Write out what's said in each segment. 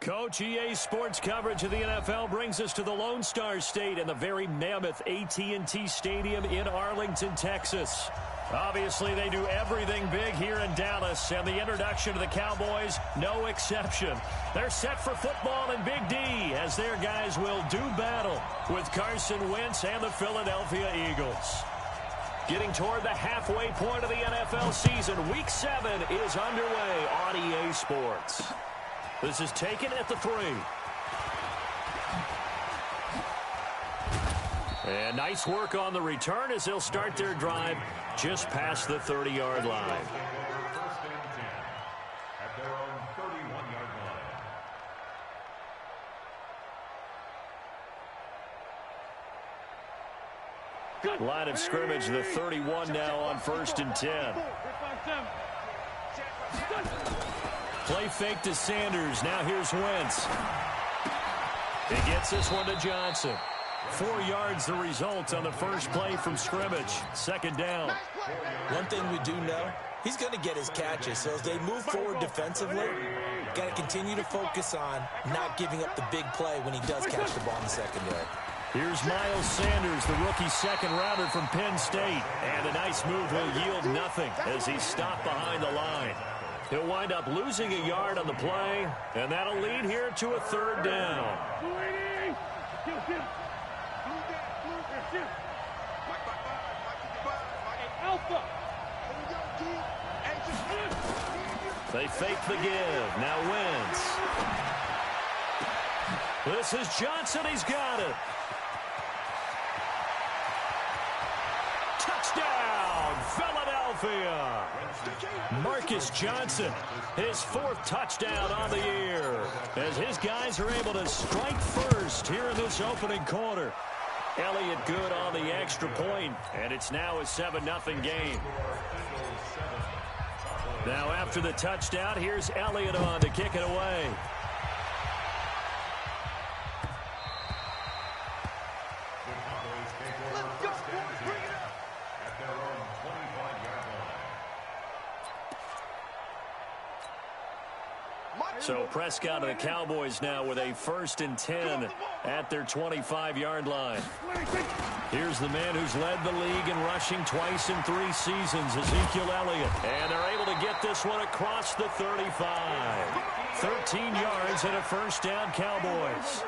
Coach, EA Sports coverage of the NFL brings us to the Lone Star State and the very mammoth AT&T Stadium in Arlington, Texas. Obviously, they do everything big here in Dallas, and the introduction to the Cowboys, no exception. They're set for football in Big D as their guys will do battle with Carson Wentz and the Philadelphia Eagles. Getting toward the halfway point of the NFL season, Week 7 is underway on EA Sports. This is taken at the 3. And nice work on the return as they'll start their drive just past the 30-yard line. Line of scrimmage, the 31 now on 1st and 10. Play fake to Sanders. Now here's Wentz. He gets this one to Johnson. 4 yards the result on the first play from scrimmage. 2nd down. One thing we do know, he's going to get his catches. So as they move forward defensively, got to continue to focus on not giving up the big play when he does catch the ball in the secondary. Here's Miles Sanders, the rookie second-rounder from Penn State. And a nice move will yield nothing as he's stopped behind the line. He'll wind up losing a yard on the play, and that'll lead here to a 3rd down. They fake the give. Now Wentz. This is Johnson. He's got it. Touchdown, Philadelphia. Marcus Johnson, his 4th touchdown on the year, as his guys are able to strike first here in this opening quarter. Elliott good on the extra point, and it's now a 7-0 game. Now after the touchdown, here's Elliott on to kick it away. So Prescott and the Cowboys now with a 1st and 10 at their 25-yard line. Here's the man who's led the league in rushing twice in 3 seasons, Ezekiel Elliott. And they're able to get this one across the 35. 13 yards and a 1st down, Cowboys.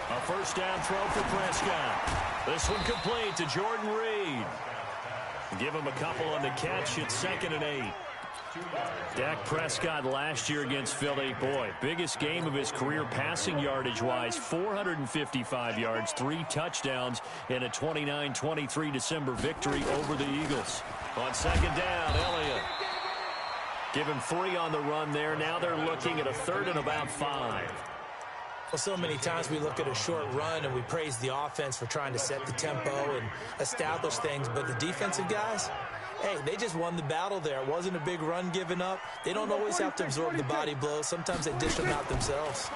A 1st down throw for Prescott. This one complete to Jordan Reed. Give him a couple on the catch. It's 2nd and 8. Dak Prescott last year against Philly. Boy, biggest game of his career passing yardage-wise. 455 yards, 3 touchdowns in a 29-23 December victory over the Eagles. On 2nd down, Elliott. Give him 3 on the run there. Now they're looking at a 3rd and about 5. Well, so many times we look at a short run and we praise the offense for trying to set the tempo and establish things. But the defensive guys, hey, they just won the battle there. It wasn't a big run given up. They don't always have to absorb the body blows. Sometimes they dish them out themselves.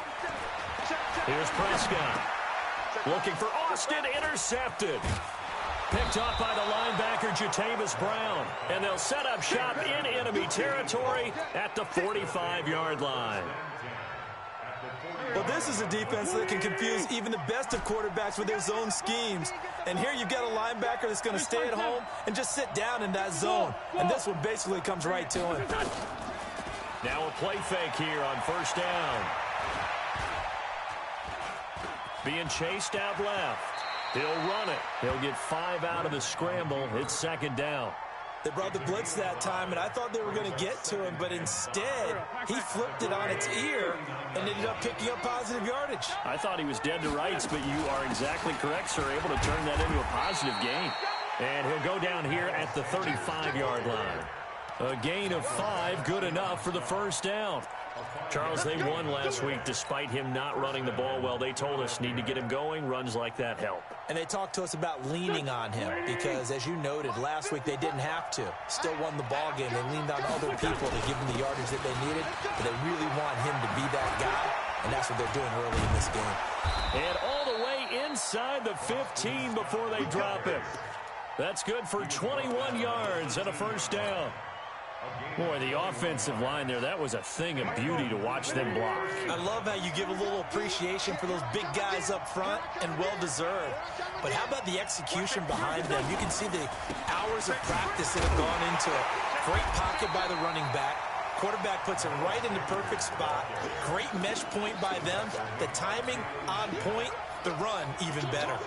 Here's Prescott. Looking for Austin, intercepted. Picked up by the linebacker, Jatavis Brown. And they'll set up shop in enemy territory at the 45-yard line. Well, this is a defense that can confuse even the best of quarterbacks with their zone schemes. And here you've got a linebacker that's going to stay at home and just sit down in that zone. And this one basically comes right to him. Now a play fake here on 1st down. Being chased out left. He'll run it. He'll get 5 out of the scramble. It's 2nd down. They brought the blitz that time, and I thought they were going to get to him, but instead, he flipped it on its ear and ended up picking up positive yardage. I thought he was dead to rights, but you are exactly correct, sir, able to turn that into a positive gain. And he'll go down here at the 35-yard line. A gain of 5, good enough for the 1st down. Charles, they won last week despite him not running the ball well. They told us need to get him going. Runs like that help. And they talked to us about leaning on him because, as you noted, last week they didn't have to. Still won the ball game. They leaned on other people to give them the yardage that they needed, but they really want him to be that guy, and that's what they're doing early in this game. And all the way inside the 15 before they drop him. That's good for 21 yards and a 1st down. Boy, the offensive line there, that was a thing of beauty to watch them block. I love how you give a little appreciation for those big guys up front, and well-deserved. But how about the execution behind them? You can see the hours of practice that have gone into it. Great pocket by the running back. Quarterback puts it right in the perfect spot. Great mesh point by them. The timing on point. The run even better.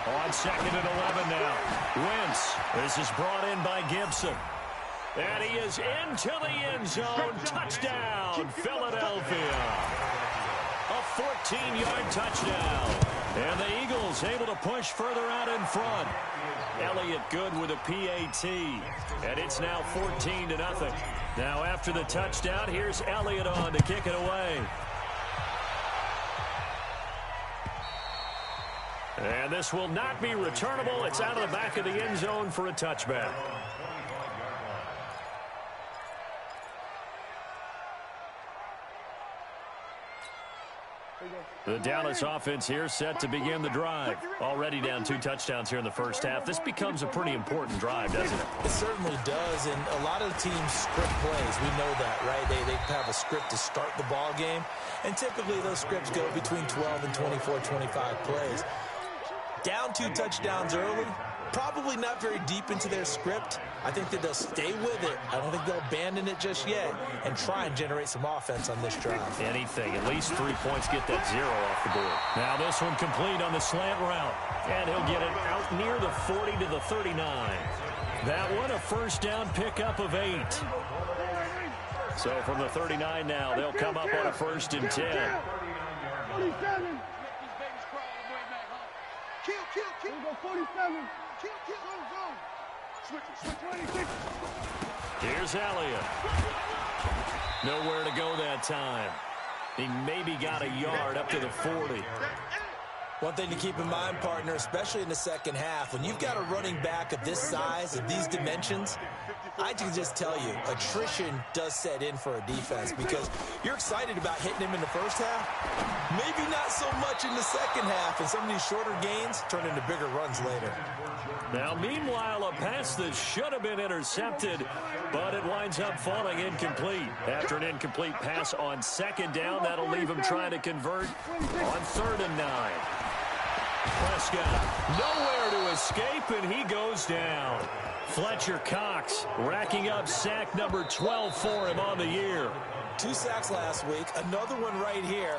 On 2nd and 11 now. Wentz. This is brought in by Gibson. And he is into the end zone. Touchdown, Philadelphia. A 14-yard touchdown. And the Eagles able to push further out in front. Elliott good with a PAT. And it's now 14-0. Now after the touchdown, here's Elliott on to kick it away. And this will not be returnable. It's out of the back of the end zone for a touchback. The Dallas offense here set to begin the drive. Already down 2 touchdowns here in the first half. This becomes a pretty important drive, doesn't it? It certainly does, and a lot of the teams script plays. We know that, right? They have a script to start the ball game, and typically those scripts go between 12 and 24, 25 plays. Down 2 touchdowns early, probably not very deep into their script. I think that they'll stay with it. I don't think they'll abandon it just yet and try and generate some offense on this drive. Anything. At least 3 points, get that 0 off the board. Now this one complete on the slant route. And he'll get it out near the 40 to the 39. That one a first down pickup of 8. So from the 39 now, they'll come up on a 1st and 10. 47. Kill. Go 47. Kill. Go. Switch 26. Here's Elliott. Nowhere to go that time. He maybe got a yard up to the 40. One thing to keep in mind, partner, especially in the second half, when you've got a running back of this size, of these dimensions, I can just tell you, attrition does set in for a defense because you're excited about hitting him in the first half. Maybe not so much in the second half, and some of these shorter gains turn into bigger runs later. Now, meanwhile, a pass that should have been intercepted, but it winds up falling incomplete. After an incomplete pass on 2nd down, that'll leave him trying to convert on 3rd and 9. Prescott, nowhere to escape, and he goes down. Fletcher Cox racking up sack number 12 for him on the year. 2 sacks last week, another one right here.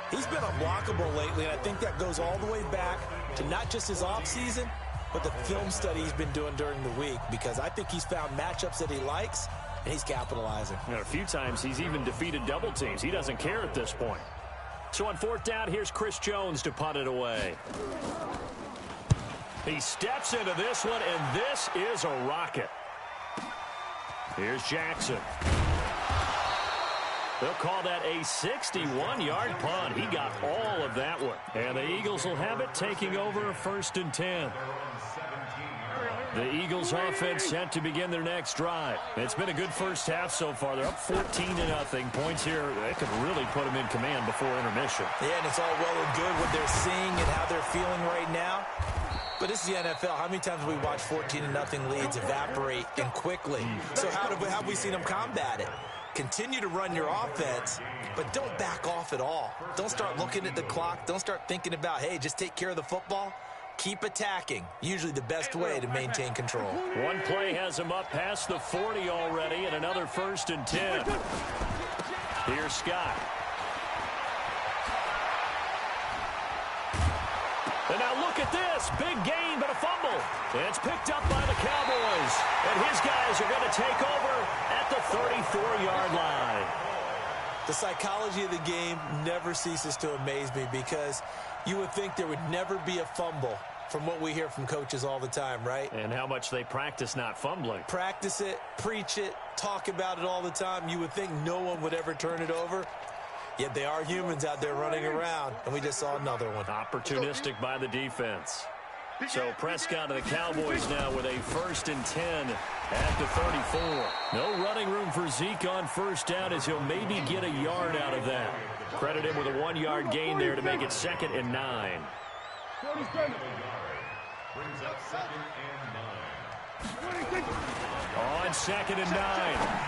He's been unblockable lately, and I think that goes all the way back to not just his offseason, but the film study he's been doing during the week, because I think he's found matchups that he likes, and he's capitalizing. You know, a few times he's even defeated double teams. He doesn't care at this point. So on 4th down, here's Chris Jones to punt it away. He steps into this one, and this is a rocket. Here's Jackson. They'll call that a 61-yard punt. He got all of that one. And the Eagles will have it, taking over 1st and 10. The Eagles offense set to begin their next drive. It's been a good first half so far. They're up 14-0. Points here, they could really put them in command before intermission. Yeah, and it's all well and good what they're seeing and how they're feeling right now. But this is the NFL. How many times have we watched 14-0 leads evaporate and quickly? So how have we seen them combat it? Continue to run your offense, but don't back off at all. Don't start looking at the clock. Don't start thinking about, hey, just take care of the football. Keep attacking. Usually the best way to maintain control. One play has him up past the 40 already, and another 1st and 10. Here's Scott. And now look at this. Big gain, but a fumble. It's picked up by the Cowboys. And his guys are going to take over at the 34-yard line. The psychology of the game never ceases to amaze me, because you would think there would never be a fumble from what we hear from coaches all the time, right? And how much they practice not fumbling. Practice it, preach it, talk about it all the time. You would think no one would ever turn it over. Yet they are humans out there running around, and we just saw another one. Opportunistic by the defense. So Prescott of the Cowboys now with a 1st and 10 at the 34. No running room for Zeke on 1st down, as he'll maybe get a yard out of that. Credit him with a 1-yard gain there to make it 2nd and 9. 47. Brings up 2nd and 9. 26. On 2nd and 9.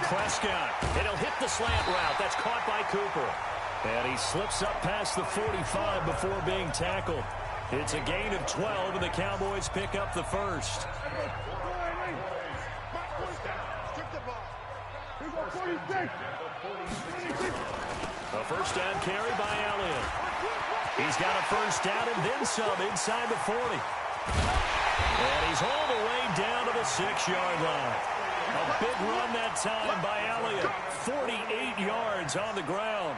Prescott. And he'll hit the slant route. That's caught by Cooper. And he slips up past the 45 before being tackled. It's a gain of 12, and the Cowboys pick up the first. Strip the ball. Here go 46. 26. A first down carry by Elliott. He's got a first down and then some inside the 40. And he's all the way down to the 6-yard line. A big run that time by Elliott. 48 yards on the ground.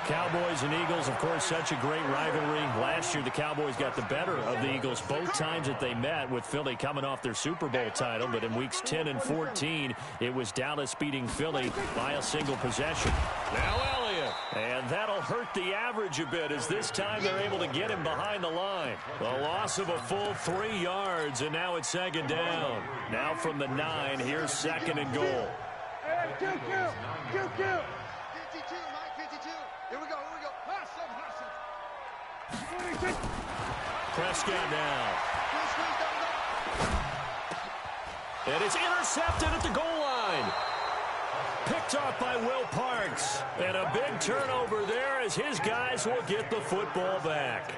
Cowboys and Eagles, of course, such a great rivalry. Last year, the Cowboys got the better of the Eagles both times that they met, with Philly coming off their Super Bowl title. But in weeks 10 and 14, it was Dallas beating Philly by a single possession. Now Elliott. And that'll hurt the average a bit, as this time they're able to get him behind the line. A loss of a full 3 yards, and now it's 2nd down. Now from the 9, here's 2nd and goal. Hey, kill. 52, Mike, 52. Here we go. Last 7. 26. Prescott now. And it's intercepted at the goal line. Picked off by Will Parks. And a big turnover there, as his guys will get the football back.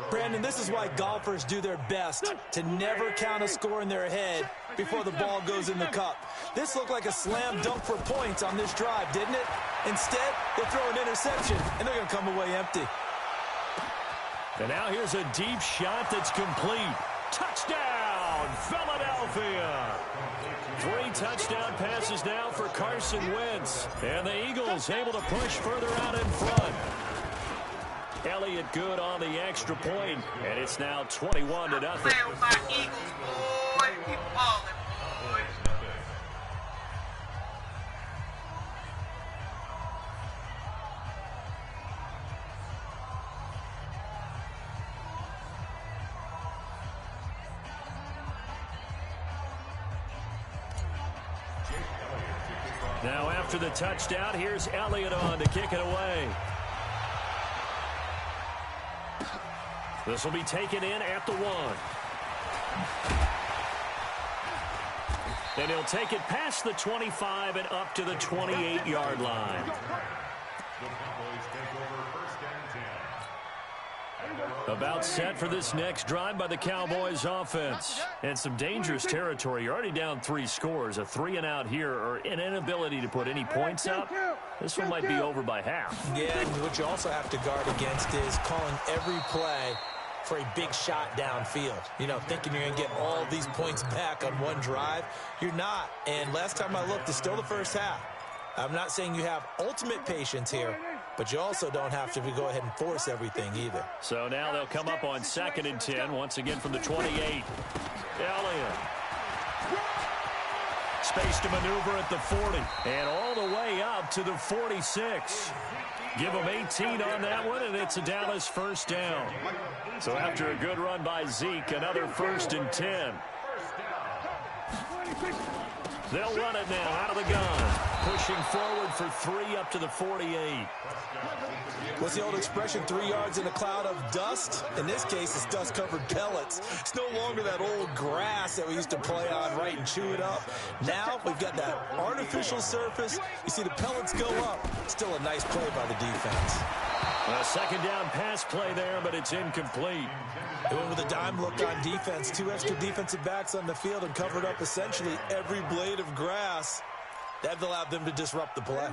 Brandon, this is why golfers do their best to never count a score in their head before the ball goes in the cup. This looked like a slam dunk for points on this drive, didn't it? Instead, they throw an interception, and they're going to come away empty. And now here's a deep shot that's complete. Touchdown, Philadelphia! 3 touchdown passes now for Carson Wentz. And the Eagles able to push further out in front. Elliott good on the extra point, and it's now 21-0. Now after the touchdown, here's Elliott on to kick it away. This will be taken in at the 1. And he'll take it past the 25 and up to the 28-yard line. About set for this next drive by the Cowboys offense. And some dangerous territory. You're already down 3 scores. A 3-and-out here, or an inability to put any points up. This one might be over by half. Yeah, and what you also have to guard against is calling every play for a big shot downfield. You know, thinking you're going to get all these points back on one drive. You're not. And last time I looked, it's still the first half. I'm not saying you have ultimate patience here, but you also don't have to go ahead and force everything either. So now they'll come up on 2nd and 10, once again from the 28. Elliott. Space to maneuver at the 40. And all the way up to the 46. Give them 18 on that one, and it's a Dallas first down. So after a good run by Zeke, another 1st and 10. They'll run it now out of the gun. Pushing forward for 3 up to the 48. What's the old expression, 3 yards in a cloud of dust? In this case, it's dust-covered pellets. It's no longer that old grass that we used to play on, right, and chew it up. Now we've got that artificial surface. You see the pellets go up. Still a nice play by the defense. A 2nd down pass play there, but it's incomplete. They went with a dime look on defense. 2 extra defensive backs on the field and covered up essentially every blade of grass. That allowed them to disrupt the play.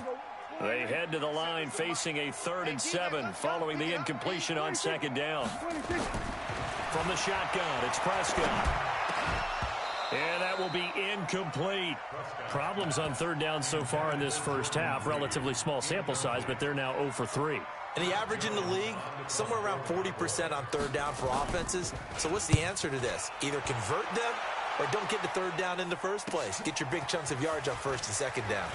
They head to the line facing a 3rd and 7 following the incompletion on 2nd down. From the shotgun, it's Prescott. And that will be incomplete. Problems on 3rd down so far in this first half. Relatively small sample size, but they're now 0 for 3. And the average in the league, somewhere around 40% on 3rd down for offenses. So what's the answer to this? Either convert them or don't get the 3rd down in the first place. Get your big chunks of yards on 1st and 2nd down.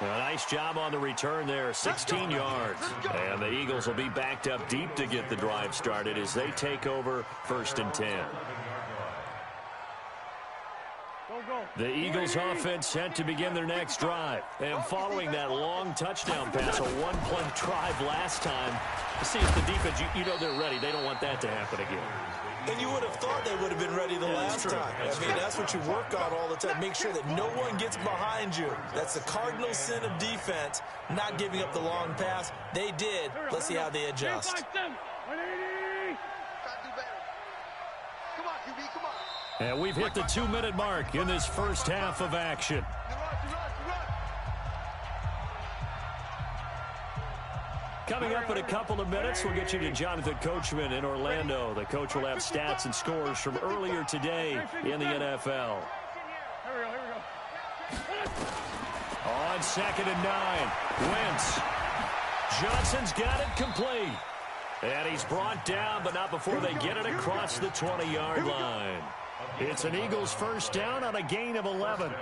A nice job on the return there, 16 yards. And the Eagles will be backed up deep to get the drive started as they take over 1st and 10. The Eagles offense set to begin their next drive. And following that long touchdown pass, a one-play drive last time, see if the defense, you know they're ready. They don't want that to happen again. And you would have thought they would have been ready the last time. That's what you work on all the time. Make sure that no one gets behind you. That's the cardinal sin of defense, not giving up the long pass. They did. Let's see how they adjust. And we've hit the 2-minute mark in this first half of action. Coming up in a couple of minutes, we'll get you to Jonathan Coachman in Orlando. The coach will have stats and scores from earlier today in the NFL. On 2nd and 9, Wentz. Johnson's got it complete. And he's brought down, but not before they get it across the 20-yard line. It's an Eagles first down on a gain of 11.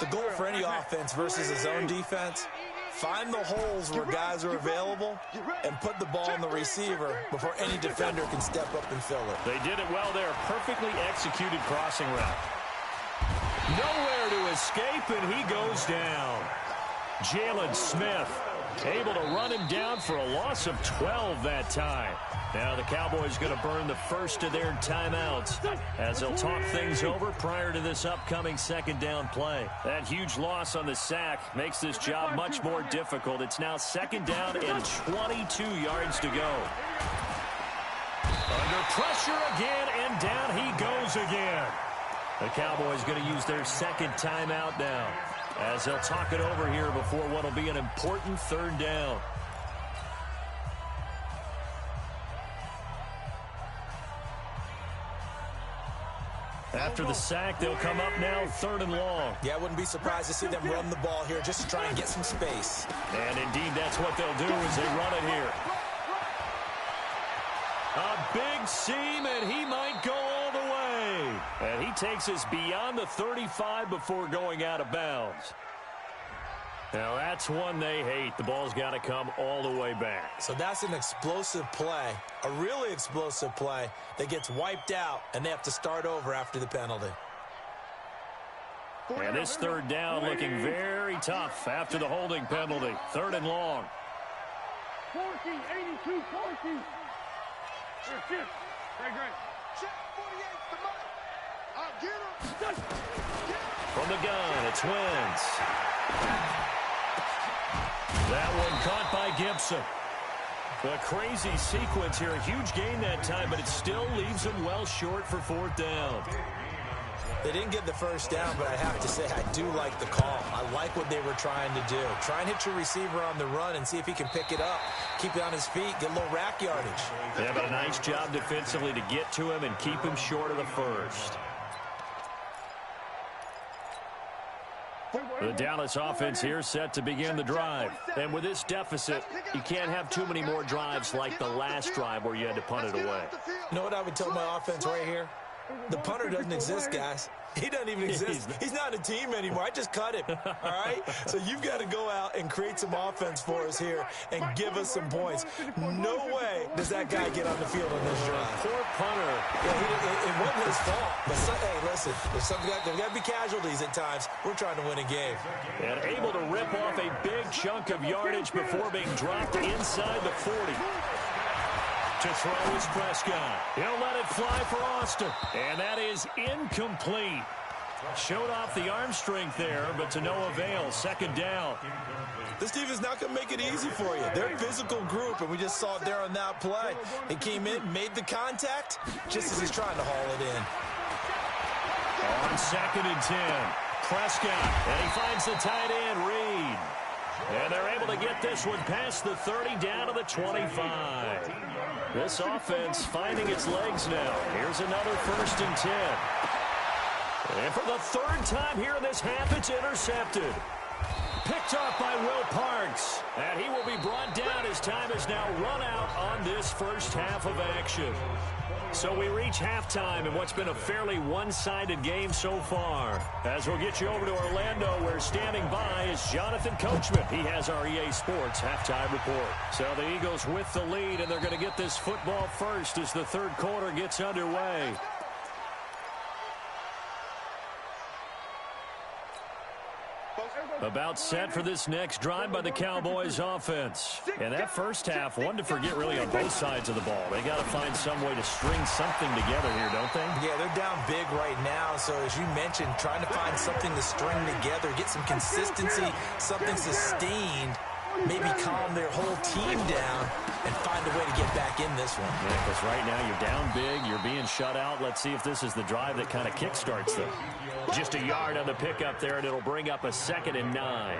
The goal for any offense versus a zone defense, find the holes where guys are available and put the ball on the receiver before any defender can step up and fill it. They did it well there. Perfectly executed crossing route. Nowhere to escape, and he goes down. Jalen Smith able to run him down for a loss of 12 that time. Now the Cowboys going to burn the first of their timeouts as they'll talk things over prior to this upcoming second down play. That huge loss on the sack makes this job much more difficult. It's now 2nd down and 22 yards to go. Under pressure again, and down he goes again. The Cowboys going to use their second timeout now as they'll talk it over here before what will be an important 3rd down. After the sack, they'll come up now 3rd and long. Yeah, I wouldn't be surprised to see them run the ball here just to try and get some space. And indeed, that's what they'll do as they run it here. A big seam, and he might go all the way. And he takes us beyond the 35 before going out of bounds. Now, that's one they hate. The ball's got to come all the way back. So that's an explosive play, a really explosive play that gets wiped out, and they have to start over after the penalty. And this 3rd down looking very tough after the holding penalty. 3rd and long. 82, 40. From the gun, it's Wentz. That one caught by Gibson. A crazy sequence here. A huge gain that time, but it still leaves him well short for 4th down. They didn't get the first down, but I have to say I do like the call. I like what they were trying to do. Try and hit your receiver on the run and see if he can pick it up, keep it on his feet, get a little rack yardage. Yeah, but a nice job defensively to get to him and keep him short of the first. The Dallas offense here set to begin the drive. And with this deficit, you can't have too many more drives like the last drive where you had to punt it away. You know what I would tell my offense right here? The punter doesn't exist, guys. He doesn't even exist. He's not a team anymore. I just cut him, all right? So you've got to go out and create some offense for us here and give us some points. No way does that guy get on the field on this drive. Poor punter. Yeah, it wasn't his fault. But hey, listen, there's got to be casualties at times. We're trying to win a game. And able to rip off a big chunk of yardage before being dropped inside the 40. To throw is Prescott. He'll let it fly for Austin. And that is incomplete. Showed off the arm strength there, but to no avail. 2nd down. This team is not going to make it easy for you. They're a physical group, and we just saw it there on that play. He came in, made the contact, just as he's trying to haul it in. On 2nd and 10. Prescott, and he finds the tight end, Reed. And they're able to get this one past the 30 down to the 25. This offense finding its legs now. Here's another 1st and 10. And for the 3rd time here in this half, it's intercepted. Picked up by Will Parks. And he will be brought down as time is now run out on this first half of action. So we reach halftime in what's been a fairly one-sided game so far. As we'll get you over to Orlando, where standing by is Jonathan Coachman. He has our EA Sports halftime report. So the Eagles with the lead, and they're going to get this football first as the 3rd quarter gets underway. About set for this next drive by the Cowboys offense. And that first half, one to forget really on both sides of the ball. They got to find some way to string something together here, don't they? Yeah, they're down big right now. So as you mentioned, trying to find something to string together, get some consistency, something sustained, maybe calm their whole team down and find a way to get back in this one. Yeah, because right now you're down big, you're being shut out. Let's see if this is the drive that kind of kickstarts them. Just a yard on the pickup there, and it'll bring up a 2nd and 9.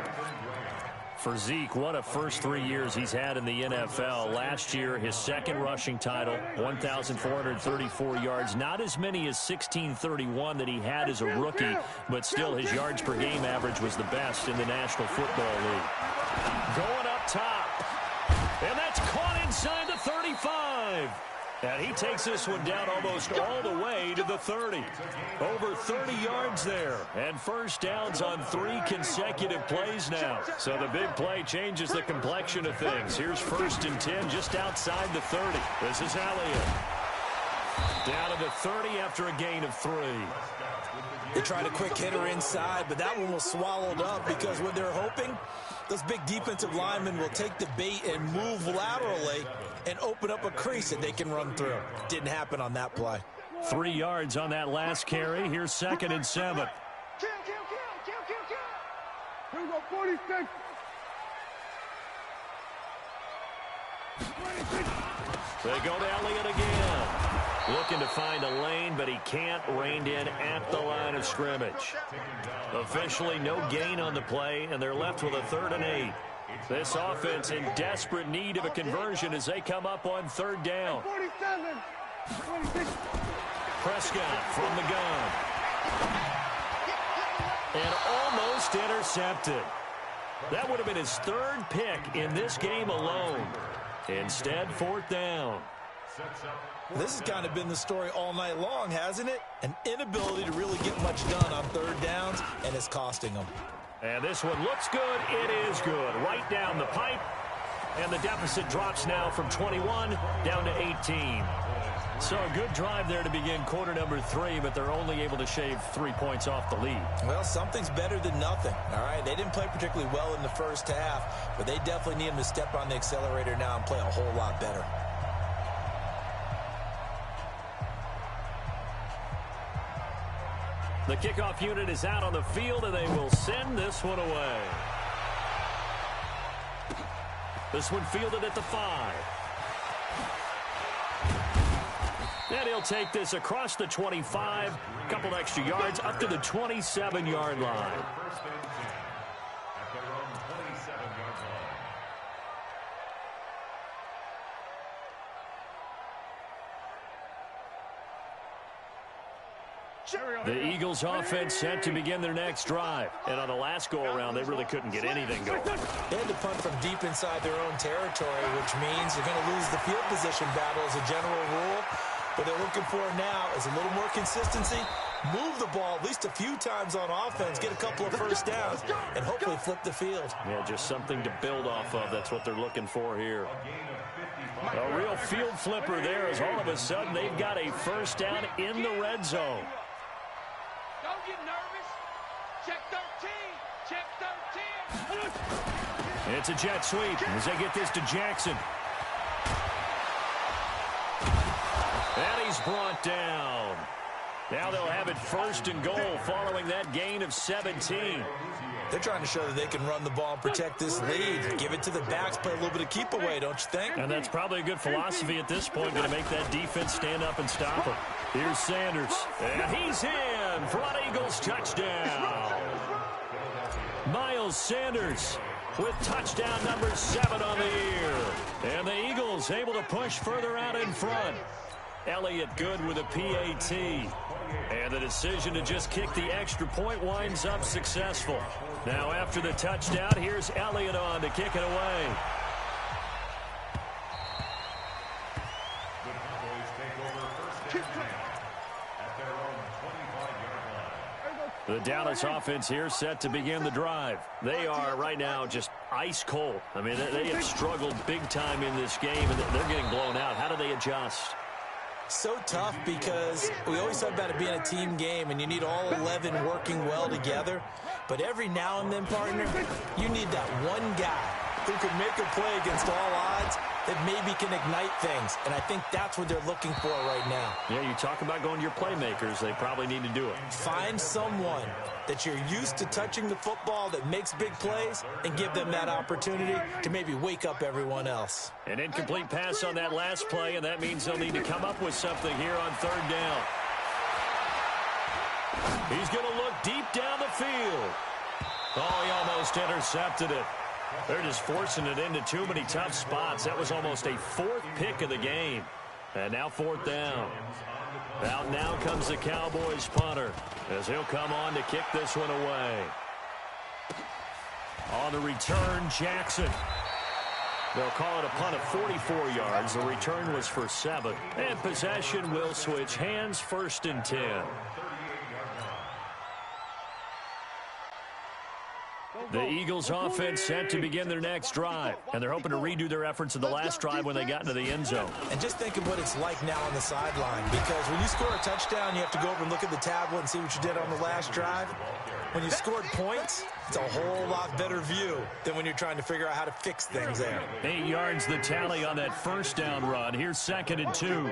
For Zeke, what a first 3 years he's had in the NFL. Last year, his second rushing title, 1,434 yards. Not as many as 1,631 that he had as a rookie, but still his yards per game average was the best in the National Football League. Going up top, and that's caught inside the 35. And he takes this one down almost all the way to the 30. Over 30 yards there. And first downs on 3 consecutive plays now. So the big play changes the complexion of things. Here's 1st and 10 just outside the 30. This is Elliott. Down to the 30 after a gain of 3. They tried a quick hitter inside, but that one was swallowed up because what they're hoping, those big defensive linemen will take the bait and move laterally and open up a crease that they can run through. Didn't happen on that play. 3 yards on that last carry. Here's 2nd and 7. Kill. Here we go, 46. They go to Elliott again. Looking to find a lane, but he can't. Reined in at the line of scrimmage. Officially no gain on the play, and they're left with a 3rd and 8. This offense in desperate need of a conversion as they come up on 3rd down. 47. 26. Prescott from the gun. And almost intercepted. That would have been his 3rd pick in this game alone. Instead, 4th down. This has kind of been the story all night long, hasn't it? An inability to really get much done on 3rd downs, and it's costing them. And this one looks good. It is good. Right down the pipe. And the deficit drops now from 21 down to 18. So a good drive there to begin quarter number 3, but they're only able to shave 3 points off the lead. Well, something's better than nothing, all right? They didn't play particularly well in the first half, but they definitely need them to step on the accelerator now and play a whole lot better. The kickoff unit is out on the field, and they will send this one away. This one fielded at the 5. And he'll take this across the 25, a couple extra yards, up to the 27-yard line. The Eagles offense set to begin their next drive. And on the last go-around, they really couldn't get anything going. They had to punt from deep inside their own territory, which means they're going to lose the field position battle as a general rule. What they're looking for now is a little more consistency, move the ball at least a few times on offense, get a couple of first downs, and hopefully flip the field. Yeah, just something to build off of. That's what they're looking for here. A real field flipper there as all of a sudden they've got a first down in the red zone. Don't get nervous. Check 13. Check 13. It's a jet sweep as they get this to Jackson. And he's brought down. Now they'll have it 1st and goal following that gain of 17. They're trying to show that they can run the ball and protect this lead. Give it to the backs, play a little bit of keep away, don't you think? And that's probably a good philosophy at this point, going to make that defense stand up and stop him. Here's Sanders. And he's in for an Eagles touchdown. Miles Sanders with touchdown number 7 on the year. And the Eagles able to push further out in front. Elliott good with a PAT. And the decision to just kick the extra point winds up successful. Now after the touchdown, here's Elliott on to kick it away. The Cowboys take over 1st and 10 at their own 25-yard line. The Dallas offense here set to begin the drive. They are right now just ice cold. I mean, they have struggled big time in this game, and they're getting blown out. How do they adjust? So tough because we always talk about it being a team game and you need all 11 working well together. But every now and then, partner, you need that one guy who can make a play against all odds that maybe can ignite things. And I think that's what they're looking for right now. Yeah, you talk about going to your playmakers. They probably need to do it. Find someone that you're used to touching the football that makes big plays and give them that opportunity to maybe wake up everyone else. An incomplete pass on that last play, and that means they'll need to come up with something here on third down. He's going to look deep down the field. Oh, he almost intercepted it. They're just forcing it into too many tough spots. That was almost a fourth pick of the game. And now fourth down. Out now comes the Cowboys punter as he'll come on to kick this one away. On the return, Jackson. They'll call it a punt of 44 yards. The return was for 7. And possession will switch hands, 1st and 10. The Eagles offense set to begin their next drive, and they're hoping to redo their efforts in the last drive when they got into the end zone. And just think of what it's like now on the sideline, because when you score a touchdown, you have to go over and look at the tablet and see what you did on the last drive. When you scored points, it's a whole lot better view than when you're trying to figure out how to fix things there. 8 yards the tally on that first down run. Here's 2nd and 2.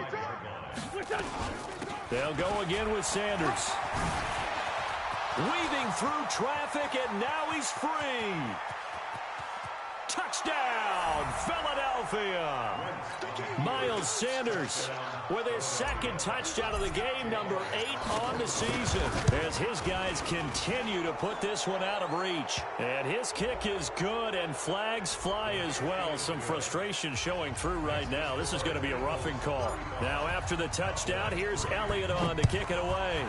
They'll go again with Sanders. Weaving through traffic, and now he's free. Touchdown, Philadelphia. Miles Sanders with his 2nd touchdown of the game, number 8 on the season, as his guys continue to put this one out of reach. And his kick is good, and flags fly as well. Some frustration showing through right now. This is going to be a roughing call. Now after the touchdown, here's Elliott on to kick it away.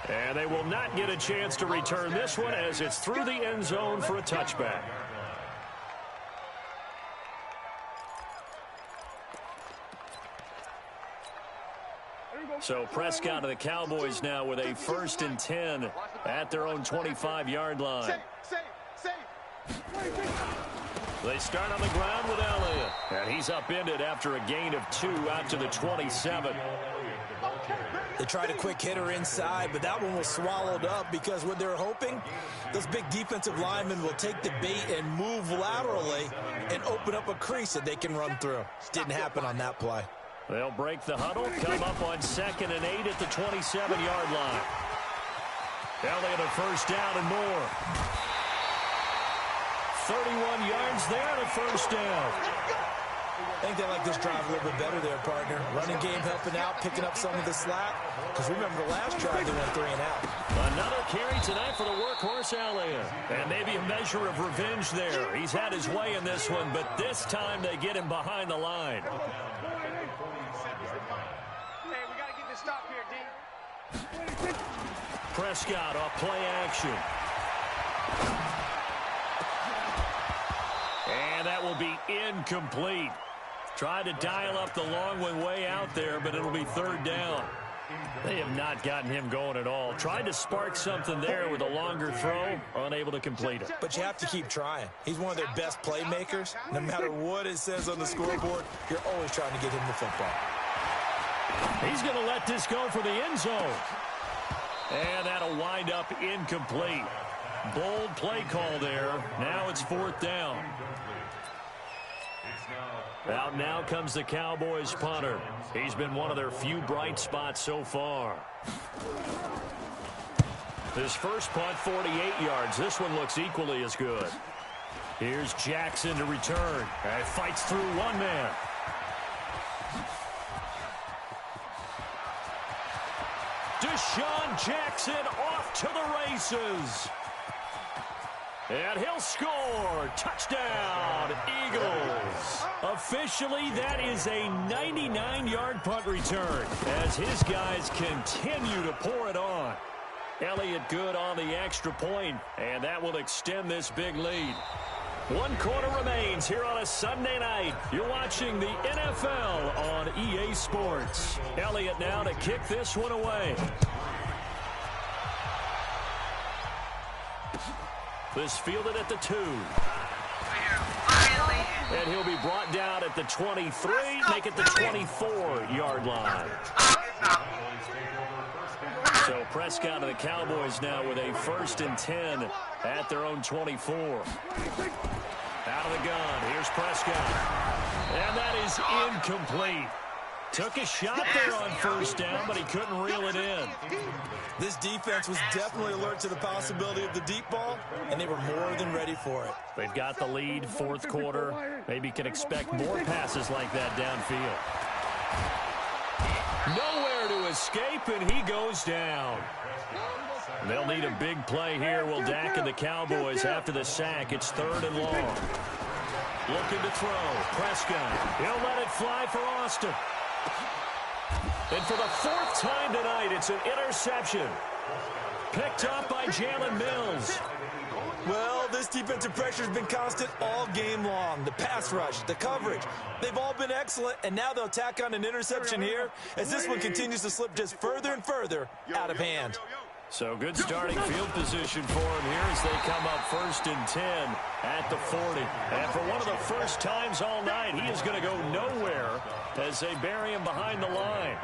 And they will not get a chance to return this one as it's through the end zone for a touchback. So Prescott of the Cowboys now with a 1st and 10 at their own 25-yard line. They start on the ground with Elliott. And he's upended after a gain of 2 out to the 27. They tried a quick hitter inside, but that one was swallowed up because what they're hoping, those big defensive linemen will take the bait and move laterally and open up a crease that they can run through. Didn't happen on that play. They'll break the huddle, come up on 2nd and 8 at the 27-yard line. Elliott a 1st down and more. 31 yards there and a 1st down. I think they like this drive a little bit better there, partner. Running game helping out, picking up some of the slack. Because remember the last drive, they went 3 and out. Another carry tonight for the workhorse Elliott. And maybe a measure of revenge there. He's had his way in this one, but this time they get him behind the line. Hey, we got to get this stop here, D. Prescott off play action. And that will be incomplete. Tried to dial up the long one way out there, but it'll be 3rd down. They have not gotten him going at all. Tried to spark something there with a longer throw, unable to complete it. But you have to keep trying. He's one of their best playmakers. No matter what it says on the scoreboard, you're always trying to get him the football. He's going to let this go for the end zone. And that'll wind up incomplete. Bold play call there. Now it's 4th down. Out now comes the Cowboys punter. He's been one of their few bright spots so far. His first punt, 48 yards. This one looks equally as good. Here's Jackson to return. And fights through one man. Deshaun Jackson off to the races. And he'll score. Touchdown, Eagles. Officially, that is a 99-yard punt return as his guys continue to pour it on. Elliott good on the extra point, and that will extend this big lead. 1 quarter remains here on a Sunday night. You're watching the NFL on EA Sports. Elliott now to kick this one away. This fielded at the 2. And he'll be brought down at the 23, make it the 24-yard line. So Prescott and the Cowboys now with a 1st and 10 at their own 24. Out of the gun, here's Prescott. And that is incomplete. Took a shot there on 1st down, but he couldn't reel it in. This defense was definitely alert to the possibility of the deep ball, and they were more than ready for it. They've got the lead, 4th quarter. Maybe can expect more passes like that downfield. Nowhere to escape, and he goes down. They'll need a big play here. Will Dak and the Cowboys after the sack. It's 3rd and long. Looking to throw. Prescott. He'll let it fly for Austin. And for the 4th time tonight, it's an interception. Picked up by Jalen Mills. Well, this defensive pressure has been constant all game long. The pass rush, the coverage, they've all been excellent, and now they'll tack on an interception here as this one continues to slip just further and further out of hand. So good starting field position for him here as they come up 1st and 10 at the 40. And for one of the first times all night, he is going to go nowhere as they bury him behind the line.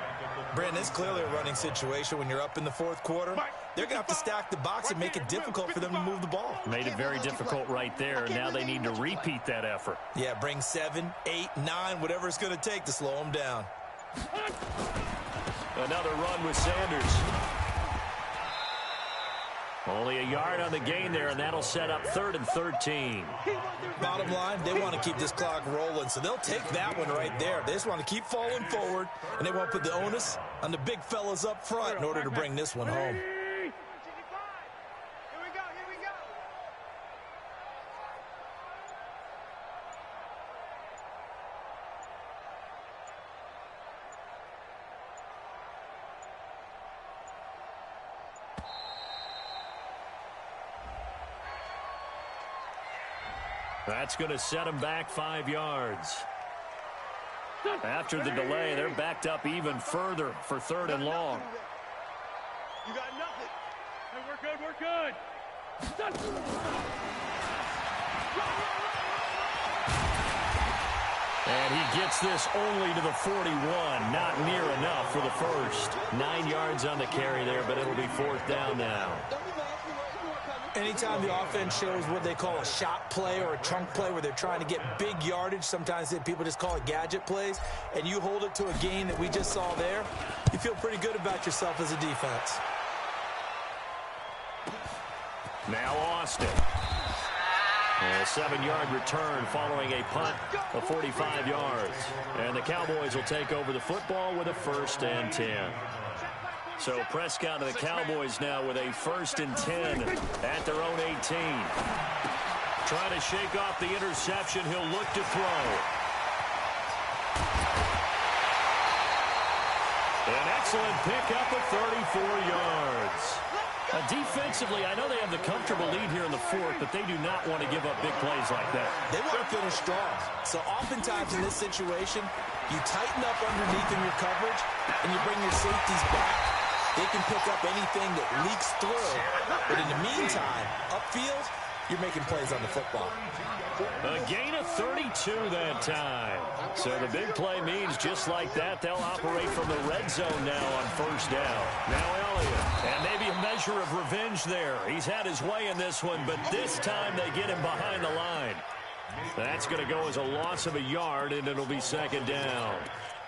Brandon, it's clearly a running situation when you're up in the 4th quarter. They're going to have to stack the box and make it difficult for them to move the ball. Made it very difficult right there. Now they need to repeat that effort. Yeah, bring 7, 8, 9, whatever it's going to take to slow them down. Another run with Sanders. Only a yard on the gain there, and that'll set up 3rd and 13. Bottom line, they want to keep this clock rolling, so they'll take that one right there. They just want to keep falling forward, and they want to put the onus on the big fellas up front in order to bring this one home. That's going to set them back 5 yards. After the delay, they're backed up even further for 3rd and long. You got nothing. Hey, we're good, we're good. And he gets this only to the 41. Not near enough for the first. 9 yards on the carry there, but it'll be 4th down now. Anytime the offense shows what they call a shot play or a chunk play where they're trying to get big yardage, sometimes people just call it gadget plays, and you hold it to a gain that we just saw there, you feel pretty good about yourself as a defense. Now Austin. A 7-yard return following a punt of 45 yards. And the Cowboys will take over the football with a 1st and 10. So Prescott and the Cowboys now with a 1st and 10 at their own 18. Trying to shake off the interception. He'll look to throw. An excellent pickup of 34 yards. Defensively, I know they have the comfortable lead here in the 4th, but they do not want to give up big plays like that. They want to finish strong. So oftentimes in this situation, you tighten up underneath in your coverage, and you bring your safeties back. They can pick up anything that leaks through. But in the meantime, upfield, you're making plays on the football. A gain of 32 that time. So the big play means just like that, they'll operate from the red zone now on 1st down. Now Elliott. And maybe a measure of revenge there. He's had his way in this one, but this time they get him behind the line. That's going to go as a loss of a yard, and it'll be 2nd down.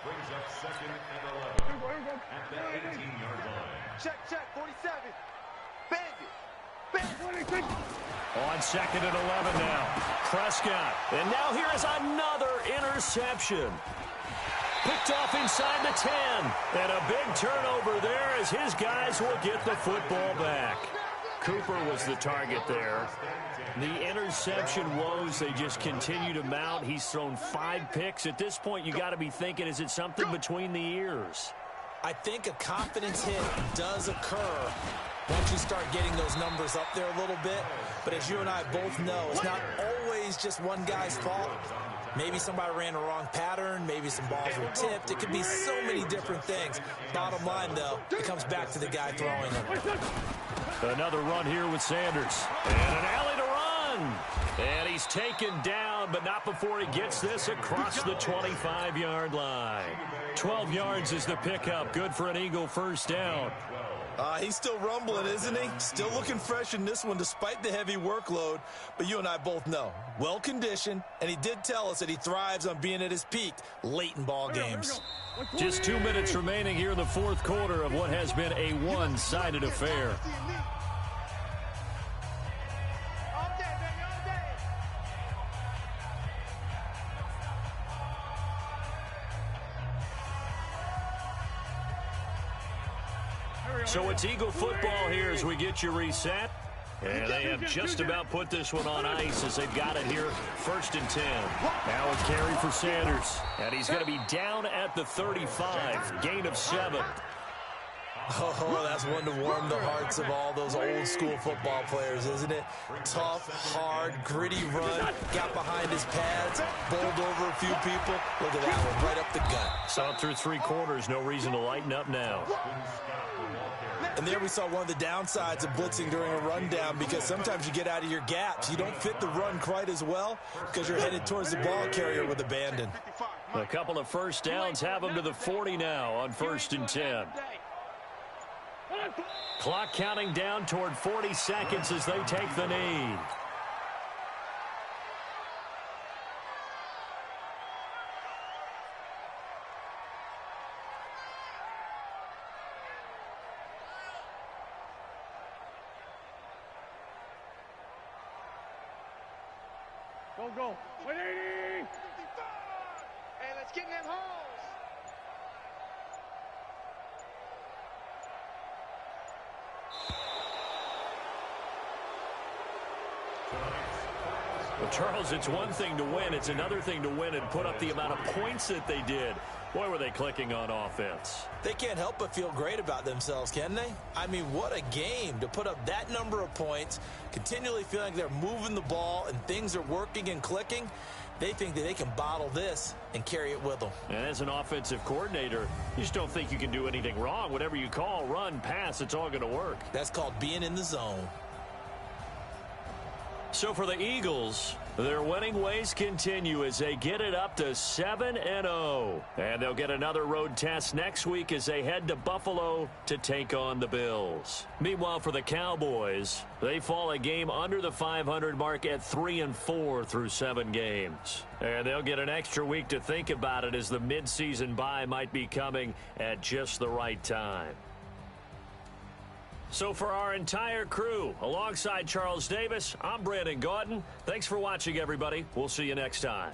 Brings up 2nd and 11 at the 18-yard line. Check, 47. Bandit. On 2nd and 11 now. Prescott. And now here is another interception. Picked off inside the 10. And a big turnover there as his guys will get the football back. Cooper was the target there. The interception woes, they just continue to mount. He's thrown 5 picks. At this point, you got to be thinking, is it something between the ears? I think a confidence hit does occur once you start getting those numbers up there a little bit. But as you and I both know, it's not always just one guy's fault. Maybe somebody ran a wrong pattern. Maybe some balls were tipped. It could be so many different things. Bottom line, though, it comes back to the guy throwing them. Another run here with Sanders. And an alley to run. And he's taken down, but not before he gets this across the 25-yard line. 12 yards is the pickup. Good for an Eagle first down. He's still rumbling, isn't he? Still looking fresh in this one despite the heavy workload. But you and I both know, well-conditioned, and he did tell us that he thrives on being at his peak late in ball games. Just 2 minutes remaining here in the fourth quarter of what has been a one-sided affair. So it's Eagle football here as we get you reset. And they have just about put this one on ice as they've got it here. 1st and 10. Now a carry for Sanders. And he's going to be down at the 35. Gain of 7. Oh, that's one to warm the hearts of all those old school football players, isn't it? Tough, hard, gritty run. Got behind his pads. Bowled over a few people. Look at that one, right up the gut. Saw through 3 quarters. No reason to lighten up now. And there we saw one of the downsides of blitzing during a rundown, because sometimes you get out of your gaps. You don't fit the run quite as well because you're headed towards the ball carrier with abandon. A couple of first downs have them to the 40 now on 1st and 10. Clock counting down toward 40 seconds as they take the knee. Go. 180. Hey, let's get in them holes. Well, Charles, it's one thing to win. It's another thing to win and put up the amount of points that they did. Boy, were they clicking on offense. They can't help but feel great about themselves, can they? I mean, what a game to put up that number of points, continually feeling like they're moving the ball and things are working and clicking. They think that they can bottle this and carry it with them. And as an offensive coordinator, you just don't think you can do anything wrong. Whatever you call, run, pass, it's all going to work. That's called being in the zone. So for the Eagles, their winning ways continue as they get it up to 7-0. And they'll get another road test next week as they head to Buffalo to take on the Bills. Meanwhile, for the Cowboys, they fall a game under the 500 mark at 3-4 through 7 games. And they'll get an extra week to think about it as the midseason bye might be coming at just the right time. So for our entire crew, alongside Charles Davis, I'm Brandon Gautin. Thanks for watching, everybody. We'll see you next time.